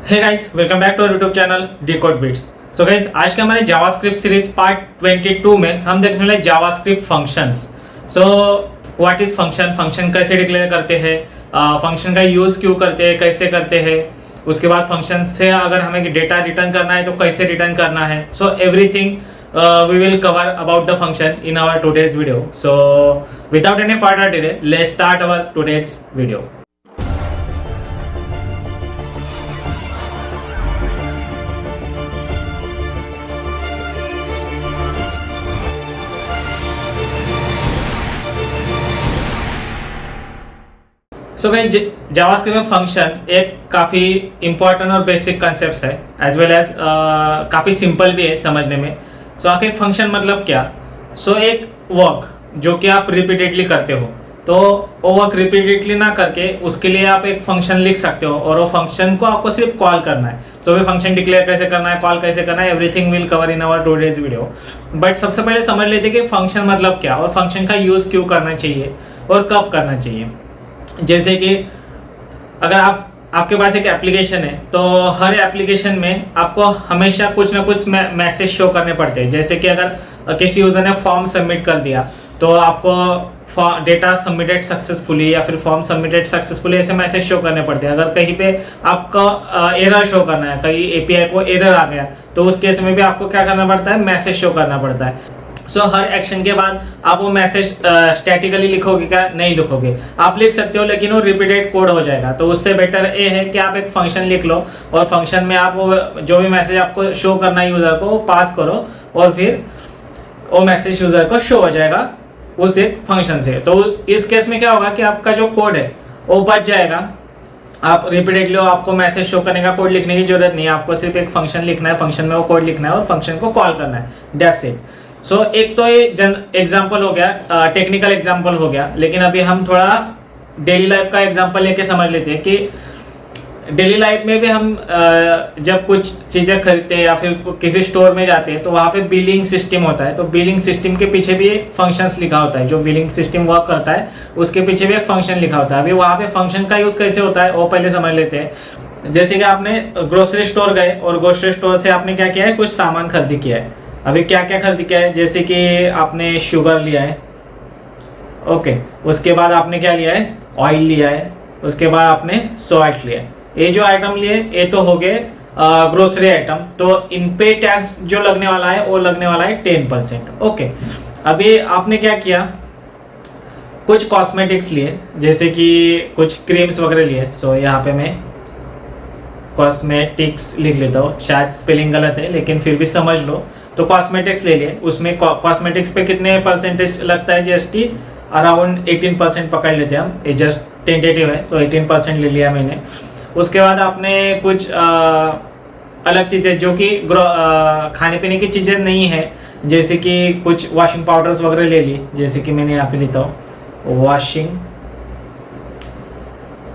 Hey guys, welcome back to our YouTube channel Decode Bits. So guys, आज के हमारे JavaScript series part 22 में हम देखने वाले JavaScript functions. So what is function, function कैसे डिक्लेयर करते हैं, फंक्शन का यूज क्यों करते हैं, कैसे करते हैं, उसके बाद फंक्शन से अगर हमें डेटा रिटर्न करना है तो कैसे रिटर्न करना है। So everything we will cover about the function in our today's video. So without any further delay, let's start our today's video. So guys, JavaScript में फंक्शन एक काफ़ी इंपॉर्टेंट और बेसिक कंसेप्ट है, एज वेल एज काफ़ी simple भी है समझने में। सो आखिर फंक्शन मतलब क्या? सो एक वर्क जो कि आप रिपीटेडली करते हो, तो वो वर्क रिपीटेडली ना करके उसके लिए आप एक फंक्शन लिख सकते हो और वो फंक्शन को आपको सिर्फ कॉल करना है। तो वे फंक्शन डिक्लेयर कैसे करना है, कॉल कैसे करना है, everything will cover in our today's video. But सबसे पहले समझ लेते कि फंक्शन मतलब क्या और फंक्शन का यूज़ क्यों करना चाहिए और कब करना चाहिए। जैसे कि अगर आपके पास एक एप्लीकेशन है, तो हर एप्लीकेशन में आपको हमेशा कुछ ना कुछ मैसेज शो करने पड़ते हैं। जैसे कि अगर किसी यूज़र ने फॉर्म सबमिट कर दिया तो आपको डेटा सबमिटेड सक्सेसफुली या फिर फॉर्म सबमिटेड सक्सेसफुली ऐसे मैसेज शो करने पड़ते हैं। अगर कहीं पे आपको एरर शो करना है, कहीं एपीआई को एरर आ गया, तो उस केस में भी आपको क्या करना पड़ता है, मैसेज शो करना पड़ता है। सो हर एक्शन के बाद आप वो मैसेज स्टैटिकली लिखोगे क्या? नहीं लिखोगे, आप लिख सकते हो लेकिन वो रिपीटेड कोड हो जाएगा। तो उससे बेटर ये है कि आप एक फंक्शन लिख लो और फंक्शन में आप वो जो भी मैसेज आपको शो करना है यूज़र को, वो पास करो और फिर वो मैसेज यूज़र को शो हो जाएगा उस एक फंक्शन से। तो इस केस में क्या होगा कि आपका जो कोड है वो बच जाएगा। आप रिपीटेडली आपको मैसेज शो करने का कोड लिखने की जरूरत नहीं है, आपको सिर्फ एक फंक्शन लिखना है, फंक्शन में वो कोड लिखना है और फंक्शन को कॉल करना है, दैट्स इट। सो एक तो ये एग्जाम्पल हो गया, टेक्निकल एग्जाम्पल हो गया। लेकिन अभी हम थोड़ा डेली लाइफ का एग्जाम्पल लेके समझ लेते हैं कि डेली लाइफ में भी हम जब कुछ चीज़ें खरीदते हैं या फिर किसी स्टोर में जाते हैं तो वहाँ पे बिलिंग सिस्टम होता है। तो बिलिंग सिस्टम के पीछे भी एक फंक्शंस लिखा होता है, जो बिलिंग सिस्टम वर्क करता है उसके पीछे भी एक फंक्शन लिखा होता है। अभी वहाँ पे फंक्शन का यूज़ कैसे होता है वो पहले समझ लेते हैं। जैसे कि आपने ग्रोसरी स्टोर गए और ग्रोसरी स्टोर से आपने क्या किया है, कुछ सामान खरीदी किया है। अभी क्या क्या खरीद किया है, जैसे कि आपने शुगर लिया है, ओके, उसके बाद आपने क्या लिया है, ऑयल लिया है, उसके बाद आपने सॉल्ट लिया है। ये जो आइटम लिए ये तो हो गए ग्रोसरी आइटम। तो इन पे टैक्स जो लगने वाला है वो लगने वाला है 10%, ओके। अभी आपने क्या किया, कुछ कॉस्मेटिक्स लिए, जैसे कि कुछ क्रीम्स वगैरह लिए। सो यहाँ पे मैं कॉस्मेटिक्स लिख लेता हूँ, शायद स्पेलिंग गलत है लेकिन फिर भी समझ लो। तो कॉस्मेटिक्स ले लिए, उसमें कॉस्मेटिक्स पे कितने परसेंटेज लगता है जीएसटी? अराउंड 18% पकड़ लेते हैं हम, ये जस्ट टेंटेटिव है, तो 18% ले लिया मैंने। उसके बाद आपने कुछ अलग चीज़ें जो कि खाने पीने की चीज़ें नहीं है, जैसे कि कुछ वॉशिंग पाउडर्स वगैरह ले ली। जैसे कि मैंने यहाँ पे लेता हूँ वॉशिंग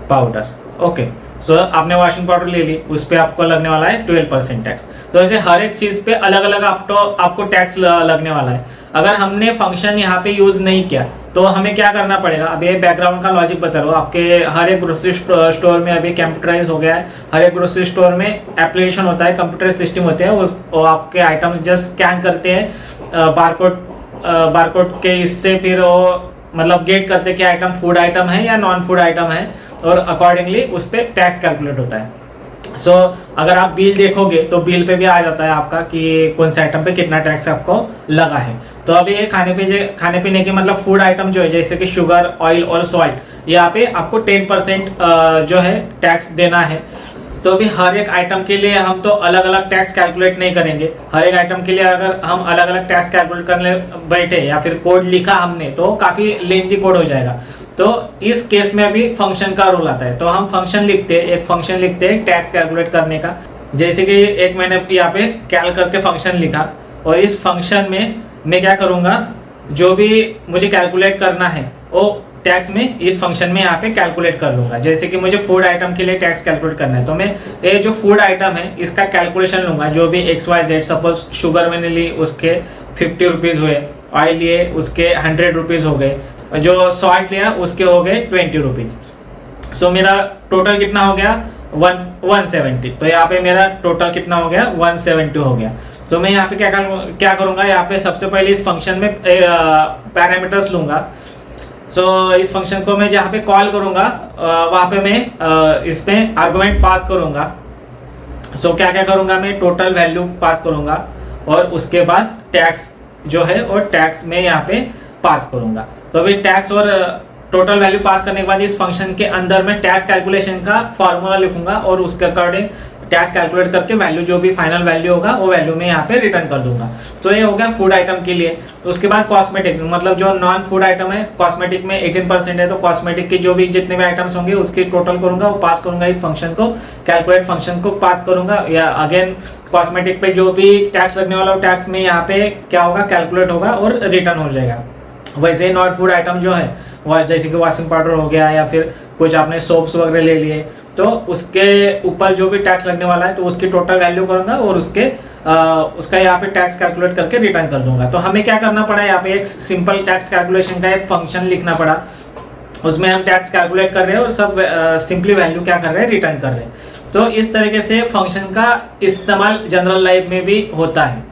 पाउडर, ओके। सो आपने वॉशिंग पाउडर ले ली, उस पर आपको लगने वाला है 12% टैक्स। तो ऐसे हर एक चीज़ पे अलग अलग आपको टैक्स लगने वाला है। अगर हमने फंक्शन यहाँ पे यूज़ नहीं किया तो हमें क्या करना पड़ेगा? अब ये बैकग्राउंड का लॉजिक बता रहा हूँ। आपके हर एक ग्रोसरी स्टोर में अभी कंप्यूटराइज हो गया है, हर एक ग्रोसरी स्टोर में एप्लीकेशन होता है, कंप्यूटर सिस्टम होते हैं, वो आपके आइटम्स जस्ट स्कैन करते हैं बारकोड के, इससे फिर वो मतलब गेट करते हैं कि आइटम फूड आइटम है या नॉन फूड आइटम है, और अकॉर्डिंगली उस पर टैक्स कैलकुलेट होता है। सो अगर आप बिल देखोगे तो बिल पे भी आ जाता है आपका कि कौन से आइटम पे कितना टैक्स आपको लगा है। तो अभी ये खाने पीने के मतलब फूड आइटम जो है, जैसे कि शुगर, ऑयल और सॉल्ट, यहाँ पे आपको 10% जो है टैक्स देना है। तो अभी हर एक आइटम के लिए हम तो अलग अलग टैक्स कैलकुलेट नहीं करेंगे। हर एक आइटम के लिए अगर हम अलग अलग टैक्स कैलकुलेट करने बैठे या फिर कोड लिखा हमने तो काफ़ी लेंथी कोड हो जाएगा। तो इस केस में अभी फंक्शन का रोल आता है। तो हम फंक्शन लिखते हैं, एक फंक्शन लिखते हैं टैक्स कैलकुलेट करने का। जैसे कि एक मैंने यहाँ पे कैल करके फंक्शन लिखा और इस फंक्शन में मैं क्या करूँगा, जो भी मुझे कैलकुलेट करना है वो टैक्स में इस फंक्शन में यहाँ पे कैलकुलेट कर लूँगा। जैसे कि मुझे फूड आइटम के लिए टैक्स कैलकुलेट करना है, तो मैं ये जो फूड आइटम है इसका कैलकुलेशन लूँगा, जो भी XYZ, सपोज शुगर मैंने ली उसके 50 रुपीज़ हुए, ऑयल लिए उसके 100 रुपीज़ हो गए, जो सॉल्ट लिया उसके हो गए 20 रुपीज़। सो मेरा टोटल कितना हो गया, 170। तो यहाँ पे मेरा टोटल कितना हो गया, 170 हो गया। तो मैं यहाँ पे क्या करूँगा, यहाँ पे सबसे पहले इस फंक्शन में पैरामीटर्स लूँगा। सो इस फंक्शन को मैं जहाँ पे कॉल करूँगा वहाँ पे मैं इसमें आर्गुमेंट पास करूँगा। सो क्या क्या करूँगा, मैं टोटल वैल्यू पास करूँगा और उसके बाद टैक्स जो है और टैक्स में यहाँ पे पास करूँगा। तो अभी टैक्स और टोटल वैल्यू पास करने के बाद इस फंक्शन के अंदर मैं टैक्स कैलकुलेशन का फॉर्मूला लिखूंगा और उसके अकॉर्डिंग टैक्स कैलकुलेट करके वैल्यू जो भी फाइनल वैल्यू होगा वो वैल्यू में यहाँ पे रिटर्न कर दूंगा। तो ये हो गया फूड आइटम के लिए। तो उसके बाद कॉस्मेटिक, मतलब जो नॉन फूड आइटम है, कॉस्मेटिक में 18% है, तो कॉस्मेटिक के जो भी जितने भी आइटम्स होंगे उसकी टोटल करूंगा, वो पास करूंगा इस फंक्शन को, कैलकुलेट फंक्शन को पास करूंगा। या अगेन कॉस्मेटिक पे जो भी टैक्स लगने वाला टैक्स में यहाँ पे क्या होगा, कैलकुलेट होगा और रिटर्न हो जाएगा। वैसे नॉन फूड आइटम जो है वो जैसे कि वॉशिंग पाउडर हो गया या फिर कुछ आपने सोप्स वगैरह ले लिए, तो उसके ऊपर जो भी टैक्स लगने वाला है तो उसकी टोटल वैल्यू करूंगा और उसका यहाँ पे टैक्स कैलकुलेट करके रिटर्न कर दूंगा। तो हमें क्या करना पड़ा, यहाँ पे एक सिंपल टैक्स कैलकुलेशन का एक फंक्शन लिखना पड़ा, उसमें हम टैक्स कैलकुलेट कर रहे हैं और सब सिंपली वैल्यू क्या कर रहे हैं, रिटर्न कर रहे हैं। तो इस तरीके से फंक्शन का इस्तेमाल जनरल लाइफ में भी होता है।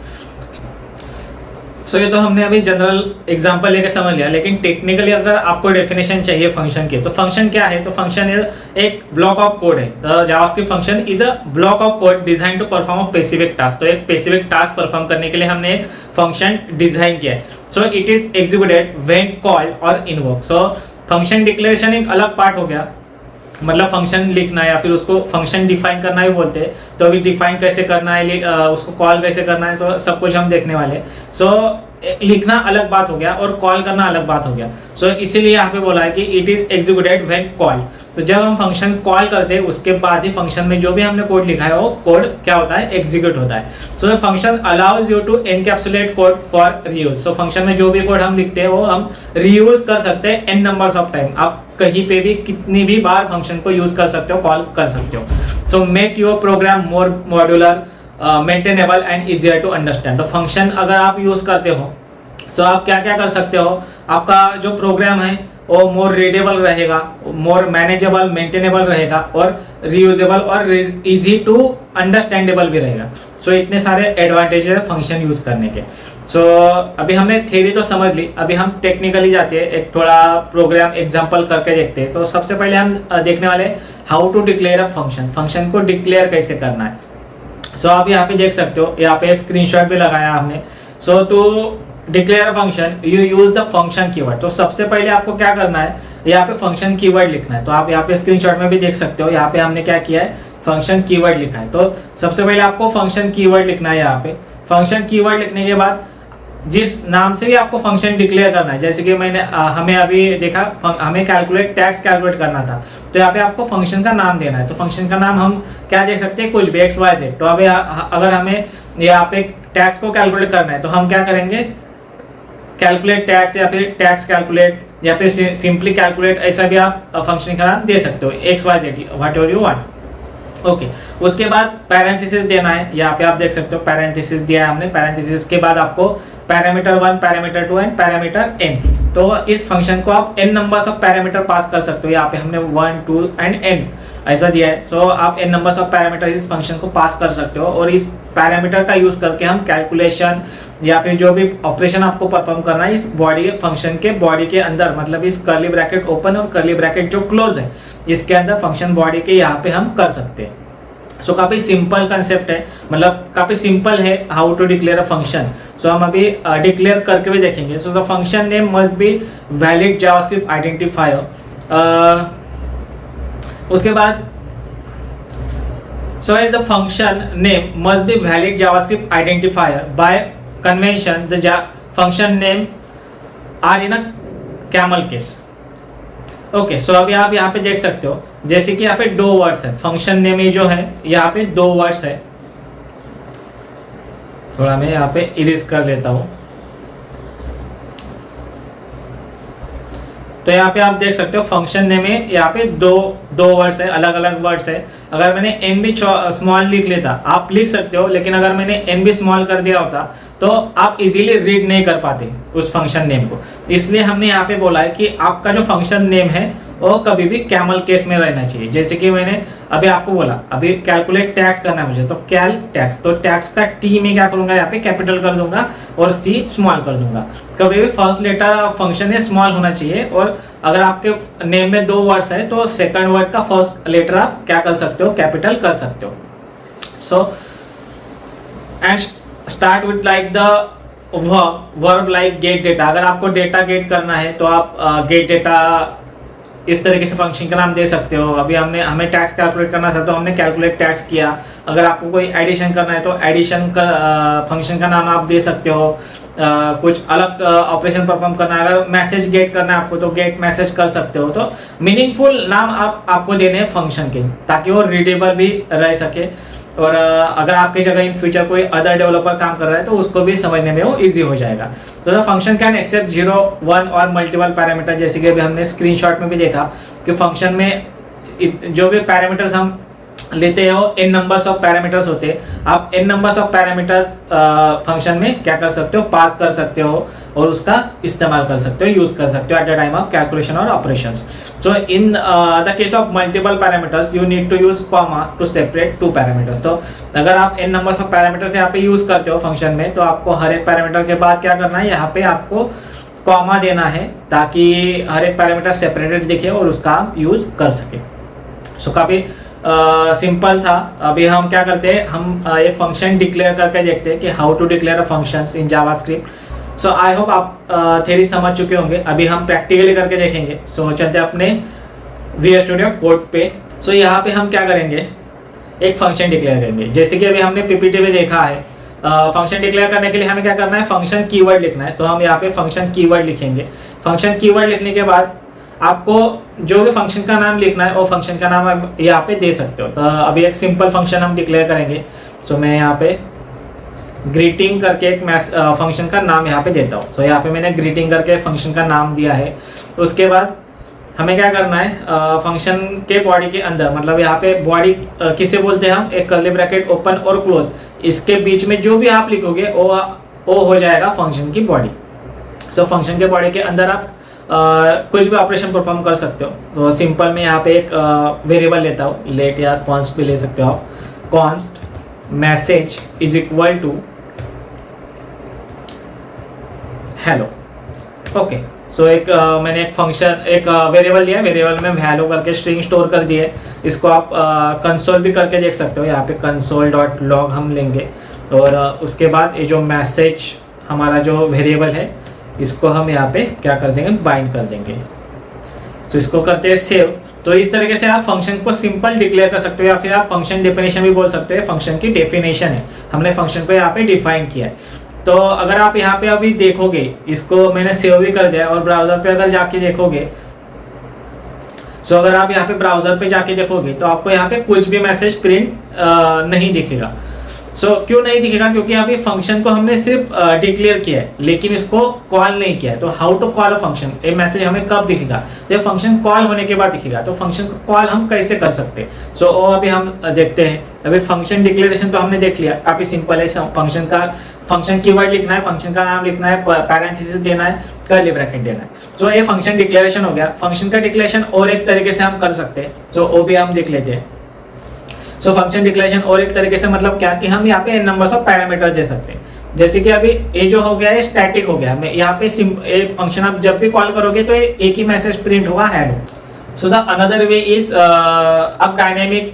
सो ये तो हमने अभी जनरल एग्जांपल लेके समझ लिया, लेकिन टेक्निकली अगर आपको डेफिनेशन चाहिए फंक्शन की, तो फंक्शन क्या है, तो फंक्शन एक ब्लॉक ऑफ कोड है। JavaScript function is a block of code design to perform a specific task. तो एक स्पेसिफिक टास्क परफॉर्म करने के लिए हमने एक फंक्शन डिजाइन किया है। So it is executed when called और इन्वोक। सो फंक्शन डिक्लेरेशन एक अलग पार्ट हो गया, मतलब फंक्शन लिखना या फिर उसको फंक्शन डिफाइन करना भी बोलते हैं। तो अभी डिफाइन कैसे करना है, उसको कॉल कैसे करना है, तो सब कुछ हम देखने वाले। सो लिखना अलग बात हो गया और कॉल करना अलग बात हो गया। सो इसीलिए यहाँ पे बोला है कि it is executed when call. तो जब हम फंक्शन कॉल करते हैं उसके बाद ही फंक्शन में जो भी हमने कोड लिखा है वो कोड क्या होता है, एग्जीक्यूट होता है। So function allows you to encapsulate code for reuse. So function में जो भी कोड हम लिखते हैं वो हम रीयूज कर सकते हैं n नंबर्स ऑफ टाइम। आप कहीं पे भी कितनी भी बार फंक्शन को यूज कर सकते हो, कॉल कर सकते हो। So make your program more modular, maintainable and easier to understand. तो फंक्शन अगर आप यूज करते हो तो आप क्या क्या कर सकते हो, आपका जो प्रोग्राम है वो मोर रीडेबल रहेगा, मोर मैनेजेबल, मेंटेनेबल रहेगा और रीयूजेबल और इजी टू अंडरस्टैंडेबल भी रहेगा। सो इतने सारे एडवांटेजेस है फंक्शन यूज करने के। सो अभी हमने थ्योरी तो समझ ली, अभी हम टेक्निकली जाते हैं, एक थोड़ा प्रोग्राम एग्जांपल करके देखते हैं। तो सबसे पहले हम देखने वाले how to declare a function, function को डिक्लेयर कैसे करना है। सो आप यहाँ पे देख सकते हो, यहाँ पे एक स्क्रीनशॉट भी लगाया हमने। So to declare a function you use the function keyword. तो सबसे पहले आपको क्या करना है, यहाँ पे फंक्शन कीवर्ड लिखना है। तो आप यहाँ पे स्क्रीनशॉट में भी देख सकते हो, यहाँ पे हमने क्या किया है, फंक्शन कीवर्ड लिखा है। तो सबसे पहले आपको फंक्शन कीवर्ड लिखना है। यहाँ पे फंक्शन कीवर्ड लिखने के बाद जिस नाम से भी आपको फंक्शन डिक्लेयर करना है, जैसे कि मैंने हमें अभी देखा हमें कैलकुलेट टैक्स कैलकुलेट करना था, तो यहाँ पे आपको फंक्शन का नाम देना है। तो फंक्शन का नाम हम क्या दे सकते हैं, कुछ भी XYZ। तो अभी अगर हमें यहाँ पे टैक्स को कैलकुलेट करना है तो हम क्या करेंगे, कैलकुलेट टैक्स या फिर टैक्स कैलकुलेट या फिर सिंपली कैलकुलेट, ऐसा भी आप फंक्शन का नाम दे सकते हो, XYZ what ever you want. Okay उसके बाद पैरेंथेसिस देना है। यहाँ पे आप देख सकते हो पैरेंथेसिस दिया है हमने। पैरेंथेसिस के बाद आपको parameter 1, parameter 2 and parameter n। तो इस फंक्शन को आप n numbers of parameter pass कर सकते हो। यहाँ पे हमने 1, 2 एंड n ऐसा दिया है। सो आप n नंबर्स ऑफ पैरामीटर इस फंक्शन को पास कर सकते हो और इस पैरामीटर का यूज करके हम कैलकुलेशन या फिर जो भी ऑपरेशन आपको परफॉर्म करना है इस बॉडी फंक्शन के बॉडी के अंदर, मतलब इस कर्ली ब्रैकेट ओपन और कर्ली ब्रैकेट जो क्लोज है इसके अंदर फंक्शन बॉडी के यहाँ पे हम कर सकते हैं। सो काफी सिंपल कंसेप्ट है, मतलब काफी सिंपल है how to declare a function. So हम अभी डिक्लेयर करके भी देखेंगे। So the function name must be valid JavaScript identifier. उसके बाद so as the function name must be valid JavaScript identifier by convention the function name are in a camel case। Okay so अभी आप यहाँ पे देख सकते हो जैसे कि यहाँ पे 2 वर्ड्स है, फंक्शन नेम जो है यहाँ पे 2 वर्ड्स है। थोड़ा मैं यहाँ पे इरेज कर लेता हूँ। तो यहाँ पे आप देख सकते हो फंक्शन नेम में यहाँ पे दो वर्ड्स है, अलग अलग वर्ड्स है। अगर मैंने एन भी स्मॉल लिख लेता, आप लिख सकते हो, लेकिन अगर मैंने एन भी स्मॉल कर दिया होता तो आप इजीली रीड नहीं कर पाते उस फंक्शन नेम को। इसलिए हमने यहाँ पे बोला है कि आपका जो फंक्शन नेम है वो कभी भी कैमल केस में रहना चाहिए। जैसे कि मैंने अभी आपको बोला, अभी कैलकुलेट टैक्स करना है मुझे, तो कैल टैक्स, तो टैक्स का टी में क्या करूंगा, यहाँ पे कैपिटल कर दूंगा और सी स्मॉल कर दूंगा। कभी भी फर्स्ट लेटर फंक्शन है स्मॉल होना चाहिए, और अगर आपके नेम में 2 वर्ड्स है तो सेकंड वर्ड का फर्स्ट लेटर आप क्या कर सकते हो, कैपिटल कर सकते हो। So and start with like the verb like get data. अगर आपको डेटा गेट करना है तो आप गेट डेटा इस तरीके से फंक्शन का नाम दे सकते हो। अभी हमें टैक्स कैलकुलेट करना था तो हमने कैलकुलेट टैक्स किया। अगर आपको कोई एडिशन करना है तो एडिशन का फंक्शन का नाम आप दे सकते हो। कुछ अलग ऑपरेशन परफॉर्म करना है, अगर मैसेज गेट करना है आपको तो गेट मैसेज कर सकते हो। तो मीनिंगफुल नाम आपको देने हैं फंक्शन के, ताकि वो रीडेबल भी रह सके, और अगर आपकी जगह इन फ्यूचर कोई अदर डेवलपर काम कर रहा है तो उसको भी समझने में वो इजी हो जाएगा। तो द फंक्शन कैन एक्सेप्ट 0, 1 और मल्टीपल पैरामीटर। जैसे कि अभी हमने स्क्रीनशॉट में भी देखा कि फंक्शन में जो भी पैरामीटर्स हम लेते हो n नंबर्स ऑफ पैरामीटर्स होते हैं। आप n numbers of parameters function में क्या कर सकते हो, पास कर सकते हो और उसका इस्तेमाल कर सकते हो, यूज कर सकते हो at the time of calculation और operations. So in the case of multiple parameters you need to use comma to separate 2 parameters. तो अगर आप n नंबर्स ऑफ पैरामीटर्स यहाँ पे यूज करते हो फंक्शन में, तो आपको हर एक पैरामीटर के बाद क्या करना है, यहाँ पे आपको कॉमा देना है, ताकि हर एक पैरामीटर सेपरेटेड दिखे और उसका आप यूज कर सके। सो काफी सिंपल था। अभी हम क्या करते हैं, हम एक फंक्शन डिक्लेयर करके देखते हैं कि how to declare a functions in JavaScript. So I hope आप थ्योरी समझ चुके होंगे। अभी हम प्रैक्टिकली करके देखेंगे। सो चलते हैं अपने VS स्टूडियो कोड पे। सो यहाँ पे हम क्या करेंगे, एक फंक्शन डिक्लेयर करेंगे। जैसे कि अभी हमने PPT में देखा है, फंक्शन डिक्लेयर करने के लिए हमें क्या करना है, फंक्शन कीवर्ड लिखना है। तो हम यहाँ पे फंक्शन कीवर्ड लिखेंगे। फंक्शन कीवर्ड लिखने के बाद आपको जो भी फंक्शन का नाम लिखना है वो फंक्शन का नाम आप यहाँ पे दे सकते हो। तो अभी एक सिंपल फंक्शन हम डिक्लेयर करेंगे। सो मैं यहाँ पे ग्रीटिंग करके एक फंक्शन का नाम यहाँ पे देता हूँ। सो यहाँ पे मैंने ग्रीटिंग करके फंक्शन का नाम दिया है। उसके बाद हमें क्या करना है, फंक्शन के बॉडी के अंदर, मतलब यहाँ पे बॉडी किसे बोलते हैं हम, एक कर्ली ब्रैकेट ओपन और क्लोज, इसके बीच में जो भी आप लिखोगे वो हो जाएगा फंक्शन की बॉडी। सो फंक्शन के बॉडी के अंदर आप कुछ भी ऑपरेशन परफॉर्म कर सकते हो। तो सिंपल में यहाँ पे एक वेरिएबल लेता हूँ, लेट या कॉन्स्ट भी ले सकते हो आप। Const message is equal to hello. Okay, so एक मैंने एक फंक्शन एक वेरिएबल लिया, वेरिएबल में वैल्यू करके स्ट्रिंग स्टोर कर दिए। इसको आप कंसोल भी करके देख सकते हो। यहाँ पे console.log हम लेंगे, और उसके बाद ये जो मैसेज हमारा जो वेरिएबल है इसको हम यहाँ पे क्या कर देंगे, बाइंड कर देंगे। तो इसको करते हैं सेव। तो इस तरीके से आप फंक्शन को सिंपल डिक्लेयर कर सकते हो, या फिर आप फंक्शन डेफिनेशन भी बोल सकते हो। फंक्शन की डेफिनेशन है, हमने फंक्शन को यहाँ पे डिफाइन किया है। तो अगर आप यहाँ पे अभी देखोगे, इसको मैंने सेव भी कर दिया, और ब्राउजर पे अगर जाके देखोगे, सो अगर आप यहाँ पे ब्राउजर पे जाके देखोगे तो आपको यहाँ पे कुछ भी मैसेज प्रिंट नहीं दिखेगा। सो क्यों नहीं दिखेगा, क्योंकि अभी फंक्शन को हमने सिर्फ डिक्लेयर किया है, लेकिन इसको कॉल नहीं किया है। तो how to call a function, ये मैसेज हमें कब दिखेगा, जब फंक्शन कॉल होने के बाद दिखेगा। तो फंक्शन को कॉल हम कैसे कर सकते हैं, सो वो अभी हम देखते हैं। अभी फंक्शन डिक्लेरेशन तो हमने देख लिया, काफी सिंपल है। फंक्शन कीवर्ड लिखना है, फंक्शन का नाम लिखना है, पैरेंथेसिस देना है, कर्ली ब्रैकेट देना है। सो ये फंक्शन डिक्लेरेशन हो गया। फंक्शन का डिक्लेरेशन और एक तरीके से हम कर सकते हैं, सो वो भी हम देख लेते हैं। सो फंक्शन डिक्लेरेशन और एक तरीके से मतलब क्या, कि हम यहाँ पे नंबर्स ऑफ पैरामीटर दे सकते हैं। जैसे कि अभी ये जो हो गया है स्टैटिक हो गया, मैं यहाँ पे एक फंक्शन आप जब भी कॉल करोगे तो एक ही मैसेज प्रिंट होगा, hello. So the another way is आप डायनेमिक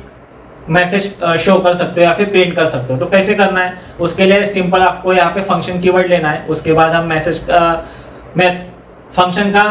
मैसेज शो कर सकते हो या फिर प्रिंट कर सकते हो। तो कैसे करना है, उसके लिए सिंपल आपको यहाँ पे फंक्शन कीवर्ड लेना है। उसके बाद हम फंक्शन का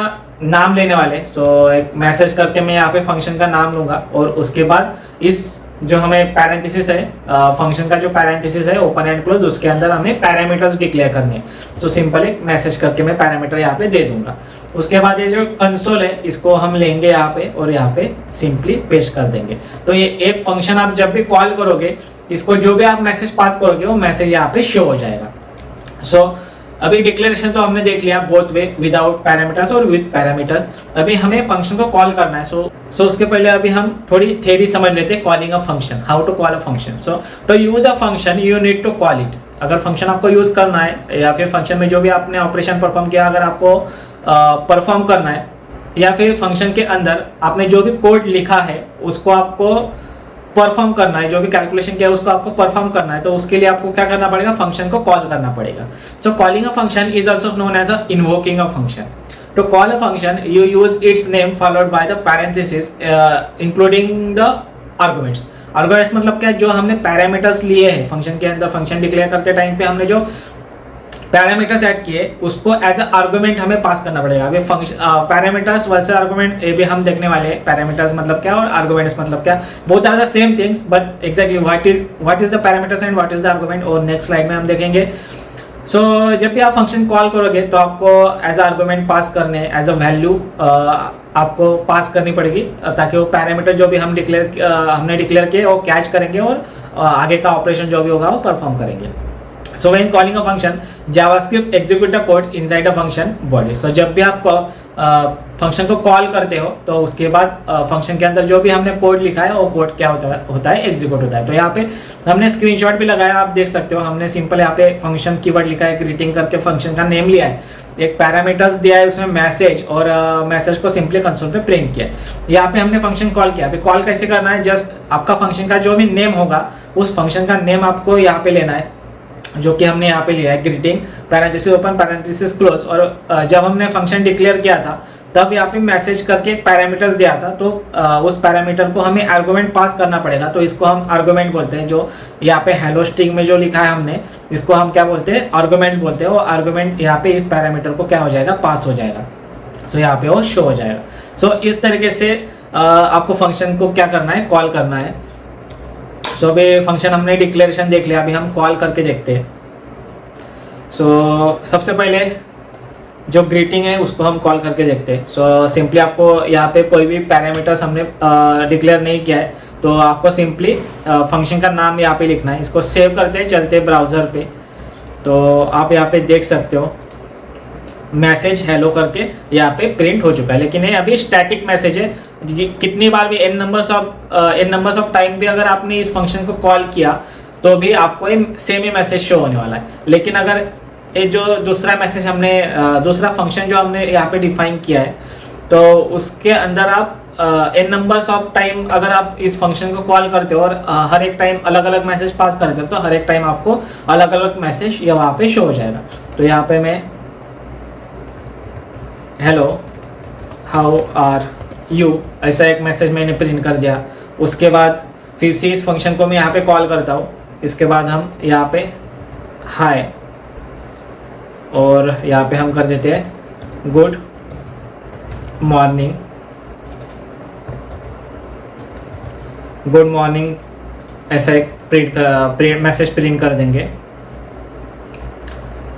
नाम लेने वाले। सो एक मैसेज करके मैं यहाँ पे फंक्शन का नाम लूंगा, और उसके बाद इस जो हमें पैरेंथेसिस है, फंक्शन का जो पैरेंथेसिस है ओपन एंड क्लोज, उसके अंदर हमें पैरामीटर्स डिक्लेयर करने हैं। सो सिंपल एक मैसेज करके मैं पैरामीटर यहाँ पे दे दूंगा। उसके बाद ये जो कंसोल है इसको हम लेंगे यहाँ पे, और यहाँ पे सिंपली पेस्ट कर देंगे। तो ये एक फंक्शन आप जब भी कॉल करोगे, इसको जो भी आप मैसेज पास करोगे वो मैसेज यहाँ पे शो हो जाएगा। सो अभी डिक्लेरेशन तो हमने देख लिया, बोथ वे, विदाउट पैरामीटर्स और विद पैरामीटर्स। अभी हमें फंक्शन को कॉल करना है। सो उसके पहले अभी हम थोड़ी थ्योरी समझ लेते हैं, calling a function, how to call a function. So to use a function you need to call it. अगर फंक्शन आपको यूज करना है, या फिर फंक्शन में जो भी आपने ऑपरेशन परफॉर्म किया अगर आपको परफॉर्म करना है, या फिर फंक्शन के अंदर आपने जो भी कोड लिखा है उसको आपको परफॉर्म करना है, जो भी कैलकुलेशन किया है उसको आपको परफॉर्म करना है, तो उसके लिए आपको क्या करना पड़ेगा, फंक्शन को कॉल करना पड़ेगा. So calling a function is also known as a invoking a function. To call a function, you use its name followed by the parenthesis including the arguments. Arguments मतलब क्या है, जो हमने पैरामीटर्स लिए हैं फंक्शन के अंदर, फंक्शन डिक्लेयर करते टाइम पे हमने जो पैरामीटर्स ऐड किए उसको एज अ आर्गुमेंट हमें पास करना पड़ेगा. अभी फंक्शन पैरामीटर्स वर्सेस आर्गुमेंट ये भी हम देखने वाले हैं. पैरामीटर्स मतलब क्या और आर्गुमेंट्स मतलब क्या, both are the same things but exactly what is the parameters and what is the argument, और नेक्स्ट स्लाइड में हम देखेंगे. सो जब भी आप फंक्शन कॉल करोगे तो आपको एज आर्गुमेंट पास करने, एज अ वैल्यू आपको पास करनी पड़ेगी, ताकि वो पैरामीटर जो भी हमने डिक्लेयर किए वो कैच करेंगे और आगे का ऑपरेशन जो भी होगा वो परफॉर्म करेंगे. So when calling a function, JavaScript execute the code inside a function body. So जब भी आप फंक्शन को कॉल करते हो तो उसके बाद फंक्शन के अंदर जो भी हमने कोड लिखा है वो कोड क्या होता है एग्जीक्यूट होता है. तो यहाँ पे हमने स्क्रीनशॉट भी लगाया, आप देख सकते हो. हमने सिंपल यहाँ पे फंक्शन कीवर्ड लिखा है, ग्रीटिंग करके फंक्शन का नेम लिया है, एक पैरामीटर्स दिया है उसमें मैसेज, और मैसेज को सिंपली कंसोल पे प्रिंट किया. यहाँ पे हमने फंक्शन कॉल किया. अभी कॉल कैसे करना है, जस्ट आपका फंक्शन का जो भी नेम होगा उस फंक्शन का नेम आपको यहाँ पे लेना है, जो कि हमने यहाँ पे लिया है greeting parenthesis open parenthesis close. और जब हमने फंक्शन डिक्लेयर किया था तब यहाँ पे मैसेज करके एक पैरामीटर्स दिया था, तो उस पैरामीटर को हमें आर्गुमेंट पास करना पड़ेगा. तो इसको हम आर्गुमेंट बोलते हैं. जो यहाँ पे हेलो स्ट्रिंग में जो लिखा है हमने, इसको हम क्या बोलते हैं, आर्गुमेंट्स बोलते हैं. वो आर्गुमेंट यहाँ पे इस पैरामीटर को क्या हो जाएगा, पास हो जाएगा. सो यहाँ पे वो शो हो जाएगा. सो इस तरीके से आपको फंक्शन को क्या करना है, कॉल करना है. सो अभी फंक्शन हमने डिक्लेरेशन देख लिया, अभी हम कॉल करके देखते हैं. सो सबसे पहले जो ग्रीटिंग है उसको हम कॉल करके देखते हैं. सो सिंपली आपको यहाँ पे कोई भी पैरामीटर्स हमने डिक्लेयर नहीं किया है, तो आपको सिंपली फंक्शन का नाम यहाँ पे लिखना है. इसको सेव करते हैं, चलते ब्राउज़र पे. तो आप यहाँ पे देख सकते हो मैसेज हेलो करके यहाँ पे प्रिंट हो चुका है, लेकिन ये अभी स्टैटिक मैसेज है. कितनी बार भी एन नंबर्स ऑफ टाइम भी अगर आपने इस फंक्शन को कॉल किया तो भी आपको ये सेम ही मैसेज शो होने वाला है. लेकिन अगर ये जो दूसरा मैसेज हमने दूसरा फंक्शन जो हमने यहाँ पे डिफाइन किया है, तो उसके अंदर आप एन नंबर्स ऑफ टाइम अगर आप इस फंक्शन को कॉल करते हो और हर एक टाइम अलग अलग मैसेज पास करते हो, तो हर एक टाइम आपको अलग अलग मैसेज ये वहाँ पे शो हो जाएगा. तो यहाँ पे मैं हेलो हाउ आर यू ऐसा एक मैसेज मैंने प्रिंट कर दिया. उसके बाद फिर से इस फंक्शन को मैं यहाँ पे कॉल करता हूँ. इसके बाद हम यहाँ पे हाय, और यहाँ पे हम कर देते हैं गुड मॉर्निंग. ऐसा एक मैसेज प्रिंट कर देंगे.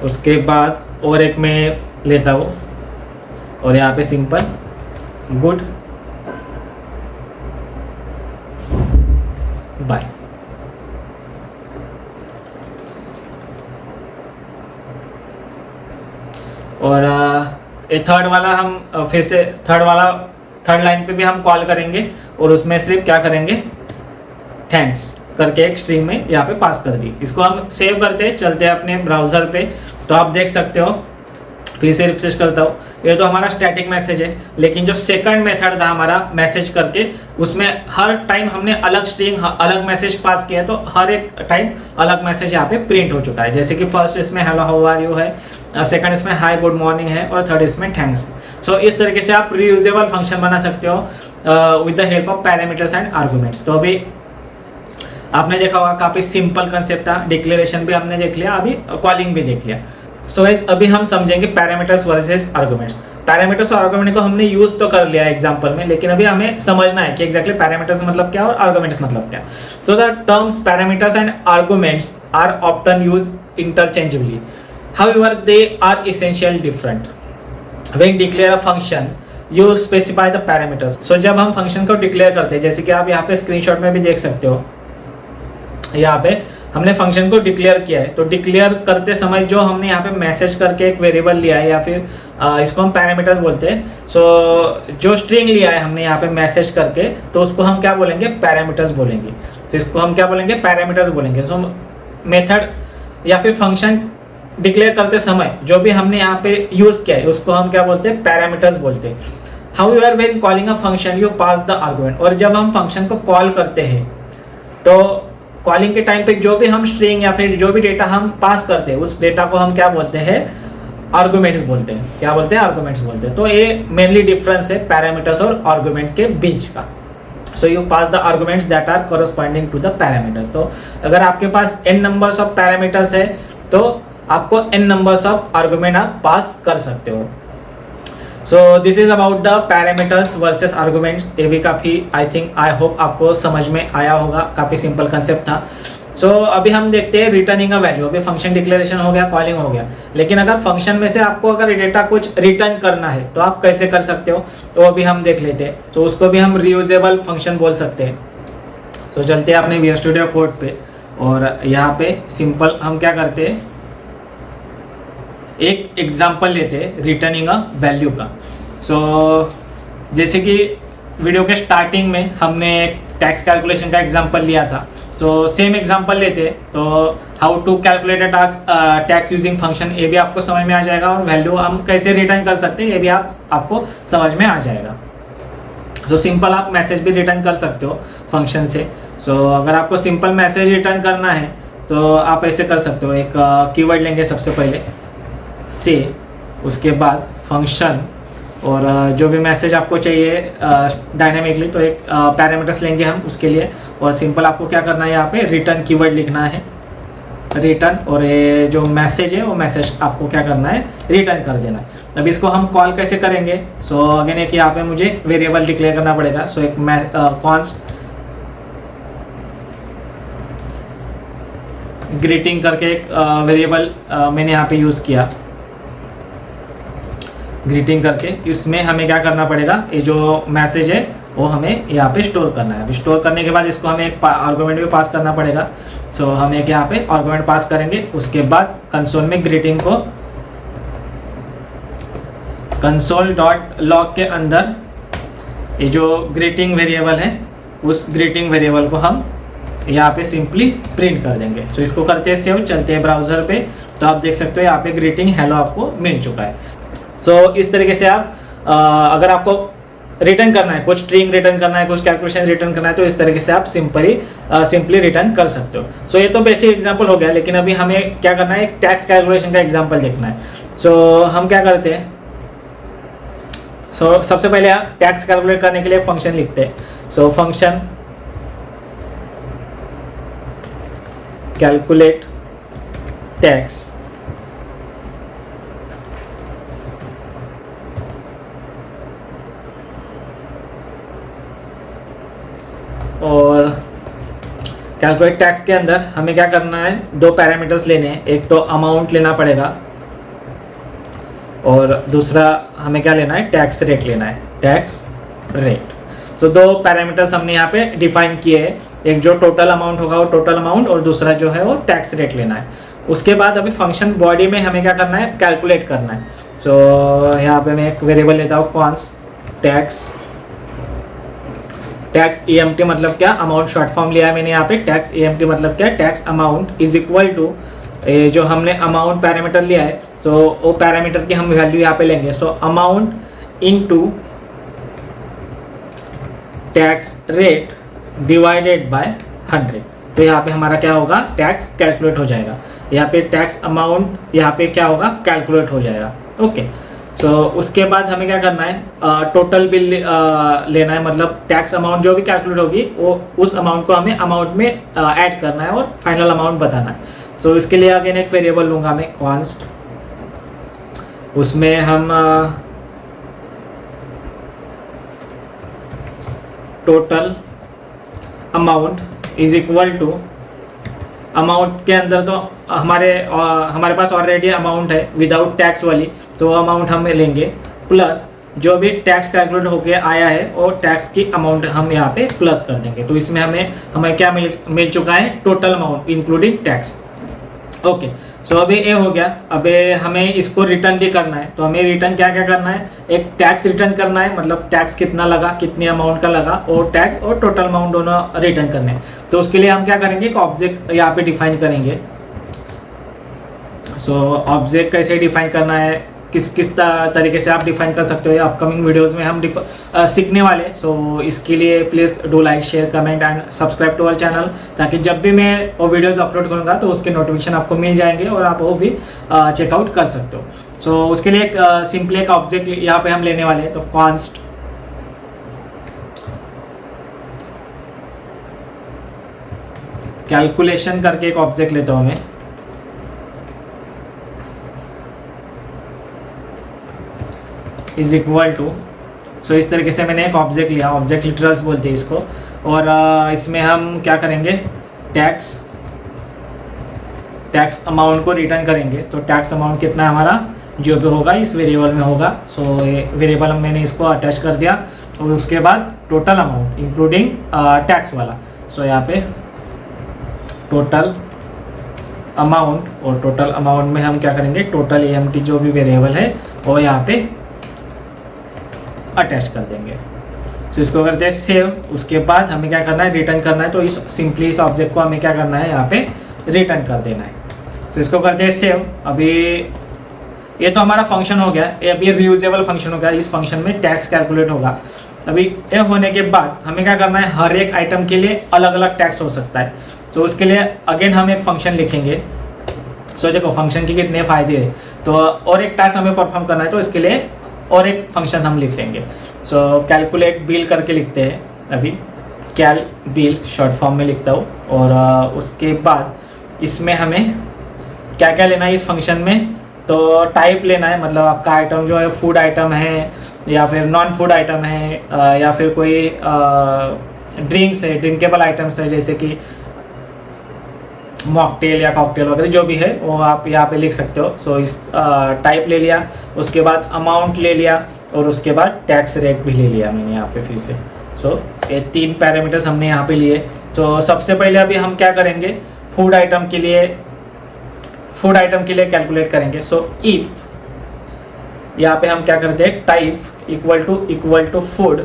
उसके बाद और एक मैं लेता हूँ और यहाँ पे सिंपल गुड बाय. और ये थर्ड वाला हम फिर से थर्ड लाइन पे भी हम कॉल करेंगे और उसमें सिर्फ क्या करेंगे, थैंक्स करके एक स्ट्रिंग में यहाँ पे पास कर दी. इसको हम सेव करते चलते हैं अपने ब्राउज़र पे. तो आप देख सकते हो, फिर से रिफ्रेश करता हूँ. ये तो हमारा स्टैटिक मैसेज है, लेकिन जो सेकंड मेथड था हमारा मैसेज करके, उसमें हर टाइम हमने अलग स्ट्रिंग अलग मैसेज पास किया, तो हर एक टाइम अलग मैसेज यहाँ पे प्रिंट हो चुका है. जैसे कि फर्स्ट इसमें हेलो हाउ आर यू है, सेकंड इसमें हाई गुड मॉर्निंग है, और थर्ड इसमें थैंक्स. सो इस तरीके से आप रीयूजेबल फंक्शन बना सकते हो with the help of parameters and arguments. तो अभी आपने देखा होगा काफ़ी सिंपल कंसेप्ट था. डिक्लेरेशन भी हमने देख लिया, अभी कॉलिंग भी देख लिया. सो अभी हम समझेंगे पैरामीटर्स वर्सेस आर्गुमेंट्स. पैरामीटर्स और आर्गुमेंट को हमने यूज तो कर लिया एग्जांपल में, लेकिन अभी हमें समझना है कि एग्जैक्टली पैरामीटर्स मतलब क्या और आर्गुमेंट्स मतलब क्या. So the terms parameters and arguments are often use interchangeably, however they are essentially different. When declare a function you specify the parameters. So जब हम फंक्शन को डिक्लेयर करते हैं, जैसे कि आप यहाँ पे स्क्रीनशॉट में भी देख सकते हो, यहाँ पे हमने फंक्शन को डिक्लेयर किया है. तो डिक्लेयर करते समय जो हमने यहाँ पे मैसेज करके एक वेरिएबल लिया है, या फिर इसको हम पैरामीटर्स बोलते हैं. सो जो स्ट्रिंग लिया है हमने यहाँ पे मैसेज करके, तो उसको हम क्या बोलेंगे, पैरामीटर्स बोलेंगे. तो इसको हम क्या बोलेंगे, पैरामीटर्स बोलेंगे. सो मेथड या फिर फंक्शन डिक्लेयर करते समय जो भी हमने यहाँ पे यूज किया है उसको हम क्या बोलते हैं, पैरामीटर्स बोलते हैं. However when calling a function you pass the argument, और जब हम फंक्शन को कॉल करते हैं तो कॉलिंग के टाइम पे जो भी हम स्ट्रिंग या फिर जो भी डेटा हम पास करते हैं उस डेटा को हम क्या बोलते हैं, आर्गुमेंट्स बोलते हैं। क्या बोलते हैं, आर्गुमेंट्स बोलते हैं। तो ये मेनली डिफरेंस है पैरामीटर्स और आर्गुमेंट के बीच का। So you pass the arguments that are corresponding to the parameters. तो अगर आपके पास n नंबर्स ऑफ पैरामीटर्स है तो आपको n नंबर्स ऑफ आर्गुमेंट आप पास कर सकते हो। So this is about the parameters versus arguments. ये भी काफ़ी आई होप आपको समझ में आया होगा, काफ़ी सिंपल कंसेप्ट था। सो अभी हम देखते हैं रिटर्निंग अ वैल्यू। अभी फंक्शन डिक्लेरेशन हो गया, कॉलिंग हो गया, लेकिन अगर फंक्शन में से आपको अगर डेटा कुछ रिटर्न करना है तो आप कैसे कर सकते हो, तो अभी हम देख लेते हैं। तो उसको भी हम रीयूजेबल फंक्शन बोल सकते हैं। सो चलते हैं अपने विजुअल स्टूडियो कोड पे, और यहाँ पे सिंपल हम क्या करते हैं, एक एग्जाम्पल लेते हैं रिटर्निंग अ वैल्यू का। सो जैसे कि वीडियो के स्टार्टिंग में हमने टैक्स कैलकुलेशन का एग्जाम्पल लिया था, तो सेम एग्जांपल लेते हैं। तो how to calculate a tax using function, ये भी आपको समझ में आ जाएगा, और वैल्यू हम कैसे रिटर्न कर सकते हैं ये भी आपको समझ में आ जाएगा। तो सिंपल आप मैसेज भी रिटर्न कर सकते हो फंक्शन से। सो अगर आपको सिंपल मैसेज रिटर्न करना है तो आप ऐसे कर सकते हो। एक कीवर्ड लेंगे सबसे पहले से, उसके बाद फंक्शन, और जो भी मैसेज आपको चाहिए डायनामिकली, तो एक पैरामीटर्स लेंगे हम उसके लिए। और सिंपल आपको क्या करना है, यहाँ पे रिटर्न कीवर्ड लिखना है, रिटर्न, और ये जो मैसेज है वो मैसेज आपको क्या करना है, रिटर्न कर देना है। अब इसको हम कॉल कैसे करेंगे, सो अगेन एक यहाँ पे मुझे वेरिएबल डिक्लेयर करना पड़ेगा। सो एक कॉन्स्ट ग्रीटिंग करके एक वेरिएबल मैंने यहाँ पे यूज़ किया, ग्रीटिंग करके। इसमें हमें क्या करना पड़ेगा, ये जो मैसेज है वो हमें यहाँ पे स्टोर करना है। अब स्टोर करने के बाद इसको हमें एक आर्गुमेंट भी पास करना पड़ेगा। सो हम एक यहाँ पे आर्गुमेंट पास करेंगे। उसके बाद कंसोल में ग्रीटिंग को, कंसोल डॉट लॉग के अंदर ये जो ग्रीटिंग वेरिएबल है उस ग्रीटिंग वेरिएबल को हम यहाँ पे सिंपली प्रिंट कर देंगे। सो इसको करते हैं सेव, चलते हैं ब्राउजर पे, तो आप देख सकते हो यहाँ पे ग्रीटिंग हेलो आपको मिल चुका है। सो इस तरीके से आप अगर आपको रिटर्न करना है, कुछ स्ट्रिंग रिटर्न करना है, कुछ कैलकुलेशन रिटर्न करना है, तो इस तरीके से आप सिंपली रिटर्न कर सकते हो। सो ये तो बेसिक एग्जांपल हो गया, लेकिन अभी हमें क्या करना है, एक टैक्स कैलकुलेशन का एग्जांपल देखना है। सो हम क्या करते हैं, सो सबसे पहले आप टैक्स कैलकुलेट करने के लिए फंक्शन लिखते हैं। सो फंक्शन कैलकुलेट टैक्स, और कैलकुलेट टैक्स के अंदर हमें क्या करना है, दो पैरामीटर्स लेने हैं। एक तो अमाउंट लेना पड़ेगा, और दूसरा हमें क्या लेना है, टैक्स रेट लेना है, टैक्स रेट। तो दो पैरामीटर्स हमने यहाँ पे डिफाइन किए हैं, एक जो टोटल अमाउंट होगा वो टोटल अमाउंट, और दूसरा जो है वो टैक्स रेट लेना है। उसके बाद अभी फंक्शन बॉडी में हमें क्या करना है, कैलकुलेट करना है। सो यहाँ पे मैं एक वेरिएबल लेता हूँ कॉन्स्ट टैक्स, टैक्स EMT मतलब क्या, अमाउंट शॉर्ट फॉर्म लिया है मैंने यहाँ पे। टैक्स EMT मतलब क्या, tax amount is equal to, जो हमने अमाउंट पैरामीटर लिया है तो वो पैरामीटर की हम वैल्यू यहाँ पे लेंगे। So amount into tax rate divided by 100। तो यहाँ पे हमारा क्या होगा, टैक्स कैलकुलेट हो जाएगा। यहाँ पे टैक्स अमाउंट यहाँ पे क्या होगा, कैलकुलेट हो जाएगा। ओके, सो उसके बाद हमें क्या करना है, टोटल बिल लेना है, मतलब टैक्स अमाउंट जो भी कैलकुलेट होगी वो उस अमाउंट को हमें अमाउंट में ऐड करना है और फाइनल अमाउंट बताना है। सो इसके लिए अगेन एक वेरिएबल लूँगा मैं कॉन्स्ट, उसमें हम total amount is equal to, amount के अंदर तो हमारे पास ऑलरेडी अमाउंट है विदाउट टैक्स वाली, तो अमाउंट हम लेंगे, प्लस जो भी टैक्स कैलकुलेट होके आया है और टैक्स की अमाउंट हम यहाँ पे प्लस कर देंगे। तो इसमें हमें क्या मिल चुका है, total amount including tax. Okay, so अभी ये हो गया। अभी हमें इसको रिटर्न भी करना है, तो हमें रिटर्न क्या क्या करना है, एक टैक्स रिटर्न करना है, मतलब टैक्स कितना लगा, कितने अमाउंट का लगा, और टैक्स और टोटल अमाउंट दोनों रिटर्न करने हैं। तो उसके लिए हम क्या करेंगे, एक ऑब्जेक्ट यहाँ पे डिफाइन करेंगे। सो ऑब्जेक्ट कैसे डिफाइन करना है, किस तरीके से आप डिफाइन कर सकते हो, ये अपकमिंग वीडियोस में हम सीखने वाले। सो इसके लिए please do like, share, comment and subscribe to our channel, ताकि जब भी मैं वो वीडियोस अपलोड करूँगा तो उसके नोटिफिकेशन आपको मिल जाएंगे और आप वो भी चेकआउट कर सकते हो। सो उसके लिए सिंपली एक ऑब्जेक्ट यहाँ पे हम लेने वाले हैं, तो कॉन्स्ट कैलकुलेशन करके एक ऑब्जेक्ट लेता हूँ मैं। इज इक्वल टू, सो इस तरीके से मैंने एक ऑब्जेक्ट लिया, ऑब्जेक्ट लिटरल्स बोलते हैं इसको। और इसमें हम क्या करेंगे, टैक्स अमाउंट को रिटर्न करेंगे। तो टैक्स अमाउंट कितना है हमारा, जो भी होगा इस वेरिएबल में होगा। सो वेरिएबल मैंने इसको अटैच कर दिया, और उसके बाद टोटल अमाउंट इंक्लूडिंग टैक्स वाला। सो यहाँ पे टोटल अमाउंट, और टोटल अमाउंट में हम क्या करेंगे, टोटल AMT जो भी वेरिएबल है वो यहाँ पे अटैच कर देंगे। तो इसको करते हैं सेव। उसके बाद हमें क्या करना है, रिटर्न करना है। तो इस सिंपली इस ऑब्जेक्ट को हमें क्या करना है, यहाँ पे रिटर्न कर देना है। तो इसको करते हैं सेव। अभी ये तो हमारा फंक्शन हो गया, ये अभी रीयूजेबल फंक्शन हो गया। इस फंक्शन में टैक्स कैलकुलेट होगा। अभी ये होने के बाद हमें क्या करना है, हर एक आइटम के लिए अलग अलग टैक्स हो सकता है। तो उसके लिए अगेन हम एक फंक्शन लिखेंगे। सो देखो फंक्शन के कितने फ़ायदे हैं। तो और एक टैक्स हमें परफॉर्म करना है, तो इसके लिए और एक फंक्शन हम लिख लेंगे। सो कैलकुलेट बिल करके लिखते हैं, अभी कैल बिल शॉर्ट फॉर्म में लिखता हूँ। और उसके बाद इसमें हमें क्या क्या लेना है इस फंक्शन में, तो टाइप लेना है, मतलब आपका आइटम जो है फूड आइटम है या फिर नॉन फूड आइटम है, या फिर कोई ड्रिंक्स है, ड्रिंकेबल आइटम्स है, जैसे कि मॉकटेल या कॉकटेल वगैरह जो भी है वो आप यहाँ पे लिख सकते हो। सो इस टाइप ले लिया, उसके बाद अमाउंट ले लिया, और उसके बाद टैक्स रेट भी ले लिया मैंने यहाँ पे फिर से। सो ये 3 पैरामीटर्स हमने यहाँ पे लिए। तो सबसे पहले अभी हम क्या करेंगे, फूड आइटम के लिए कैलकुलेट करेंगे। सो इफ यहाँ पे हम क्या करते हैं, टाइप इक्वल टू फूड।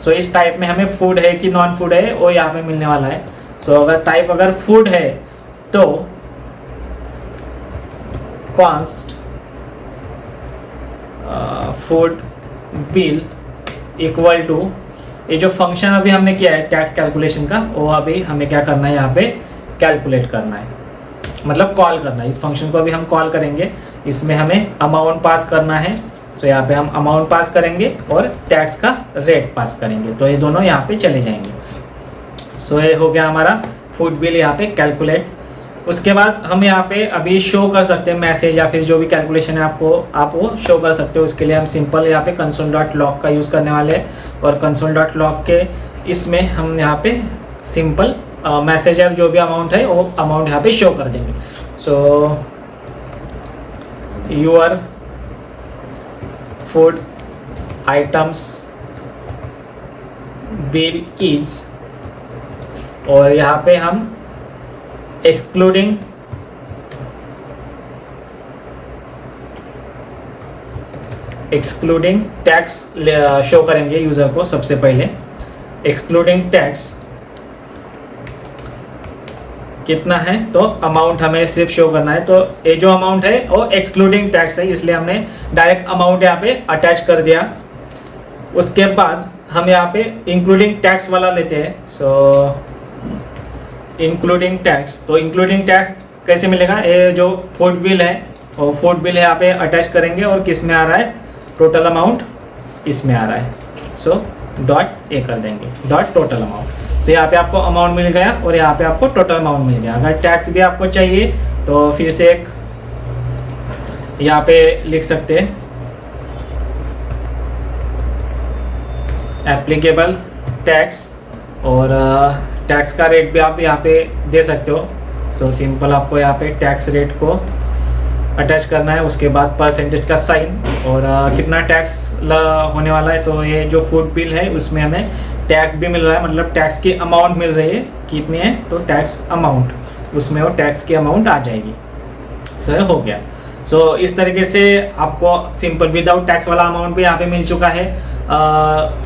सो इस टाइप में हमें फूड है कि नॉन फूड है वो यहाँ पे मिलने वाला है। सो अगर टाइप अगर फूड है तो const food bill equal to, ये जो फंक्शन अभी हमने किया है टैक्स कैलकुलेशन का, वो अभी हमें क्या करना है, यहाँ पे कैलकुलेट करना है, मतलब कॉल करना है। इस फंक्शन को अभी हम कॉल करेंगे, इसमें हमें अमाउंट पास करना है। सो यहाँ पे हम अमाउंट पास करेंगे और टैक्स का रेट पास करेंगे, तो ये दोनों यहाँ पे चले जाएंगे। सो ये हो गया हमारा फूड बिल यहाँ पे कैलकुलेट। उसके बाद हम यहाँ पे अभी शो कर सकते हैं मैसेज या फिर जो भी कैलकुलेशन है आप वो शो कर सकते हो। इसके लिए हम सिंपल यहाँ पे console.log का यूज़ करने वाले हैं, और console.log के इसमें हम यहाँ पे सिंपल मैसेज और जो भी अमाउंट है वो अमाउंट यहाँ पे शो कर देंगे। So your food items bill is, और यहाँ पे हम एक्सक्लूडिंग टैक्स शो करेंगे यूज़र को। सबसे पहले एक्सक्लूडिंग टैक्स कितना है, तो अमाउंट हमें सिर्फ शो करना है। तो ये जो अमाउंट है वो एक्सक्लूडिंग टैक्स है, इसलिए हमने डायरेक्ट अमाउंट यहाँ पे अटैच कर दिया। उसके बाद हम यहाँ पे इंक्लूडिंग टैक्स वाला लेते हैं। सो इंक्लूडिंग टैक्स, तो इंक्लूडिंग टैक्स कैसे मिलेगा, ये जो फूड बिल है और फूड बिल यहाँ पे अटैच करेंगे, और किस में आ रहा है, टोटल अमाउंट इसमें आ रहा है। सो डॉट ए कर देंगे, डॉट टोटल अमाउंट। तो यहाँ पे आपको अमाउंट मिल गया और यहाँ पे आपको टोटल अमाउंट मिल गया। अगर टैक्स भी आपको चाहिए तो फिर से एक यहाँ पे लिख सकते हैं एप्लीकेबल टैक्स, और टैक्स का रेट भी आप यहाँ पे दे सकते हो। सो सिंपल आपको यहाँ पे टैक्स रेट को अटैच करना है, उसके बाद परसेंटेज का साइन, और कितना टैक्स होने वाला है। तो ये जो फूड बिल है उसमें हमें टैक्स भी मिल रहा है, मतलब टैक्स की अमाउंट मिल रही है, कितनी है, तो टैक्स अमाउंट, उसमें वो टैक्स की अमाउंट आ जाएगी। सो ये हो गया। सो इस तरीके से आपको सिंपल विदाउट टैक्स वाला अमाउंट भी यहाँ पे मिल चुका है,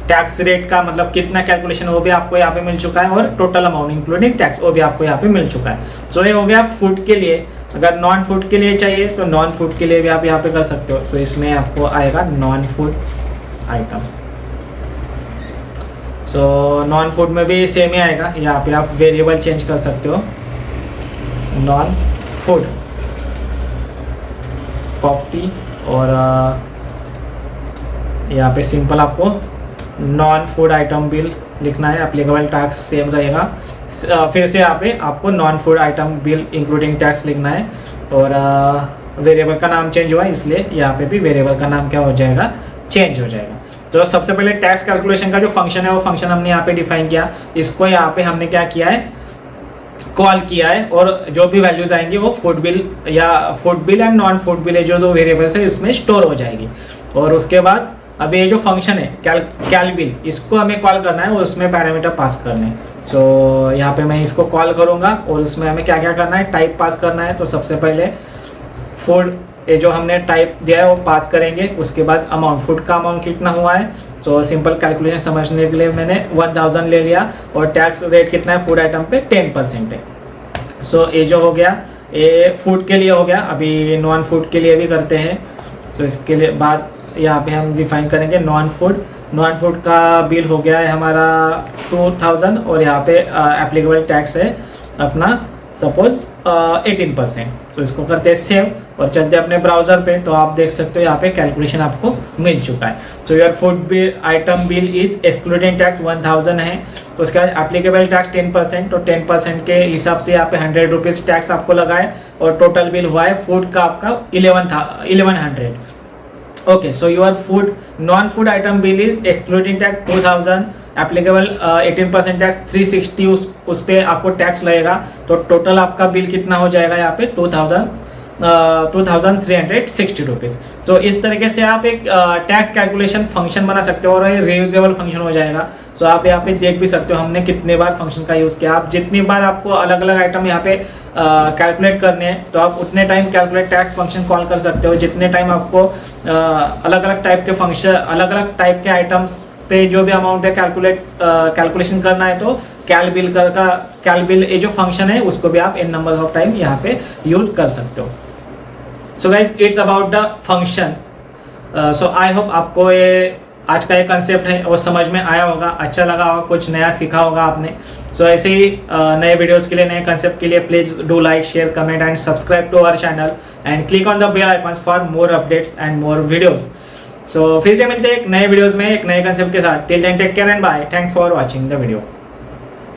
टैक्स रेट का मतलब कितना कैलकुलेशन वो भी आपको यहाँ पे मिल चुका है, और टोटल अमाउंट इंक्लूडिंग टैक्स वो भी आपको यहाँ पे मिल चुका है। सो ये हो गया फूड के लिए। अगर नॉन फूड के लिए चाहिए तो नॉन फूड के लिए भी आप यहाँ पे कर सकते हो। तो इसमें आपको आएगा non food item. So non food में भी सेम ही आएगा, यहाँ पे आप वेरिएबल चेंज कर सकते हो, नॉन फूड कॉपी, और यहाँ पे सिंपल आपको नॉन फूड आइटम बिल लिखना है, एप्लीकेबल टैक्स सेम रहेगा। फिर से यहाँ पे आपको non food item bill including tax लिखना है, और वेरिएबल का नाम चेंज हुआ इसलिए यहाँ पे भी वेरिएबल का नाम क्या हो जाएगा, चेंज हो जाएगा। तो सबसे पहले टैक्स कैलकुलेशन का जो फंक्शन है वो फंक्शन हमने यहाँ पे डिफाइन किया, इसको यहाँ पे हमने क्या किया है, कॉल किया है, और जो भी वैल्यूज आएंगी वो फूड बिल या food bill and non food bill है जो दो वेरिएबल्स है इसमें स्टोर हो जाएगी। और उसके बाद अब ये जो फंक्शन है कैल बिल, इसको हमें कॉल करना है और उसमें पैरामीटर पास करने हैं। सो यहाँ पे मैं इसको कॉल करूँगा और उसमें हमें क्या क्या करना है, टाइप पास करना है। तो सबसे पहले फूड ये जो हमने टाइप दिया है वो पास करेंगे, उसके बाद अमाउंट, फूड का अमाउंट कितना हुआ है। सो सिंपल कैलकुलेशन समझने के लिए मैंने 1000 ले लिया, और टैक्स रेट कितना है फूड आइटम पे 10% है। सो ये जो हो गया ये फूड के लिए हो गया। अभी नॉन फूड के लिए भी करते हैं। सो इसके लिए बाद यहाँ पे हम डिफाइन करेंगे नॉन फूड का बिल हो गया है हमारा 2000, और यहाँ पे एप्लीकेबल टैक्स है अपना सपोज 18%। तो इसको करते हैं सेव और चलते अपने ब्राउज़र पे। तो आप देख सकते हो यहाँ पे कैलकुलेशन आपको मिल चुका है। So your food bill item bill is excluding tax 1000 है, तो उसके बाद एप्लीकेबल टैक्स 10%। तो 10% के हिसाब से यहाँ पे 100 रुपीज़ टैक्स आपको लगा है, और टोटल बिल हुआ है फूड का आपका 1100। Okay, so your food non food item bill is excluding tax 2000, applicable 18% tax 360 उस पे आपको टैक्स लगेगा। तो टोटल आपका बिल कितना हो जाएगा यहाँ पे 2360 रुपीज़। तो इस तरीके से आप एक टैक्स कैलकुलेशन फंक्शन बना सकते हो, और ये रीयूजेबल फंक्शन हो जाएगा। सो आप यहाँ पे देख भी सकते हो हमने कितने बार फंक्शन का यूज़ किया। आप जितनी बार आपको अलग अलग आइटम यहाँ पे कैलकुलेट करने हैं तो आप उतने time calculate tax function call कर सकते हो। जितने टाइम आपको अलग अलग टाइप के फंक्शन, अलग अलग टाइप के आइटम्स पे जो भी अमाउंट है कैलकुलेशन करना है, तो कैल बिल ये जो फंक्शन है उसको भी आप इन नंबर्स ऑफ टाइम यहाँ पे यूज़ कर सकते हो। So guys it's about the function. So I hope आपको ये आज का ये कंसेप्ट है वो समझ में आया होगा, अच्छा लगा होगा, कुछ नया सीखा होगा आपने। सो ऐसे ही नए वीडियोस के लिए, नए कंसेप्ट के लिए please do like, share, comment and subscribe to our channel and click on the bell icons for more updates and more videos. So फिर से मिलते हैं एक नए वीडियोस में एक नए कंसेप्ट के साथ। Till then take care and bye. Thanks for watching the video.